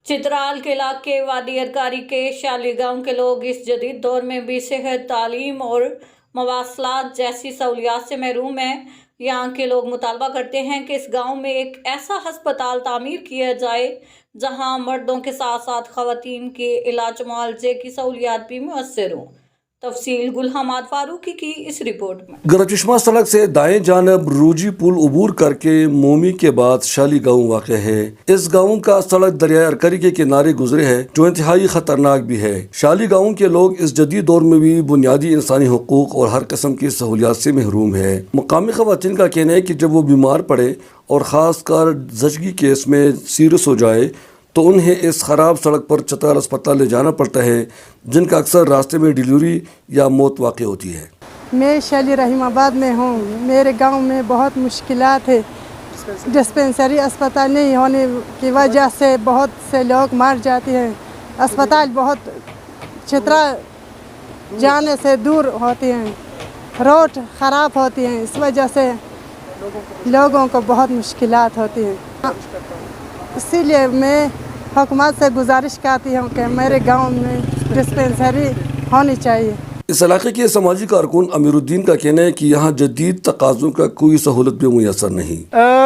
चित्राल के इलाके वादी अरकारी के शाली गांव के लोग इस जदीद दौर में भी सेहत, तालीम और मवासलात जैसी सहूलियात से महरूम हैं। यहाँ के लोग मुतालबा करते हैं कि इस गांव में एक ऐसा हस्पताल तामीर किया जाए जहाँ मर्दों के साथ साथ ख़वातीन के इलाज मुआवजे की सहूलियात भी मुयस्सर हों। तफसील गुल हमाद फारूकी की इस रिपोर्ट में। गरचश्मा सड़क से दाएं जानब रूजी पुल अबूर करके मोमी के बाद शाली गांव वाक़ है। इस गांव का सड़क दरिया अरकरी के किनारे गुजरे है जो इंतहाई खतरनाक भी है। शाली गांव के लोग इस जदीद दौर में भी बुनियादी इंसानी हुकूक और हर किस्म की सहूलियात से महरूम है। मुकामी ख़वातीन का कहना है कि जब वो बीमार पड़े और ख़ास कर जचगी केस में सीरियस हो जाए तो उन्हें इस ख़राब सड़क पर चित्राल अस्पताल ले जाना पड़ता है, जिनका अक्सर रास्ते में डिलीवरी या मौत वाक़ई होती है। मैं शाली रहीमाबाद में हूँ। मेरे गांव में बहुत मुश्किलात है। डिस्पेंसरी अस्पताल नहीं होने की वजह से बहुत से लोग मर जाते हैं। अस्पताल बहुत चित्रा जाने से दूर होती हैं, रोड ख़राब होती हैं, इस वजह से लोगों को बहुत मुश्किलात होती हैं। इसीलिए मैं हुकूमत से गुजारिश करती हूँ कि मेरे गांव में डिस्पेंसरी होनी चाहिए। इस इलाके के समाजी कारकुन अमीरुद्दीन का कहना है कि यहाँ जदीद तकाज़ों का कोई सहूलत भी मुयसर नहीं।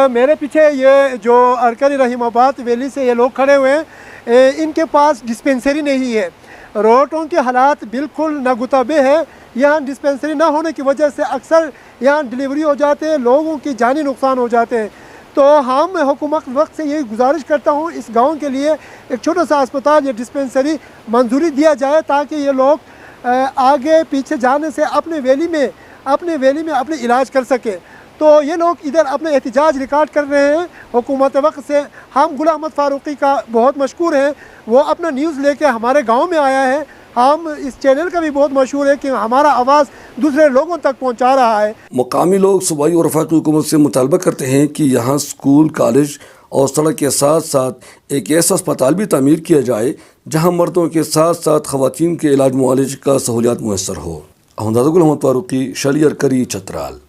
मेरे पीछे ये जो अरकरी रहीमाबाद वैली से ये लोग खड़े हुए हैं, इनके पास डिस्पेंसरी नहीं है। रोडों के हालात बिल्कुल नागुताबे है। यहाँ डिस्पेंसरी ना होने की वजह से अक्सर यहाँ डिलीवरी हो जाते हैं, लोगों की जानी नुकसान हो जाते हैं। तो हम हुकूमत वक्त से यही गुजारिश करता हूँ, इस गांव के लिए एक छोटा सा अस्पताल या डिस्पेंसरी मंजूरी दिया जाए ताकि ये लोग आगे पीछे जाने से अपने वैली में अपने इलाज कर सके। तो ये लोग इधर अपने एहतजाज रिकॉर्ड कर रहे हैं हुकूमत वक्त से। हम गुल अहमद फारूकी का बहुत मशहूर है, वो अपना न्यूज़ लेके हमारे गाँव में आया है। हम इस चैनल का भी बहुत मशहूर है कि हमारा आवाज़ दूसरे लोगों तक पहुंचा रहा है। मुकामी लोग सूबाई और वफाकी हुकूमत से मुतालबा करते हैं कि यहाँ स्कूल, कॉलेज और सड़क के साथ साथ एक ऐसा अस्पताल भी तामीर किया जाए जहाँ मर्दों के साथ साथ ख़वातीन के इलाज मुआवजे का सहूलियात मुयस्सर हो। गुल अहमद फारूकी, शाली अरकरी, चित्राल।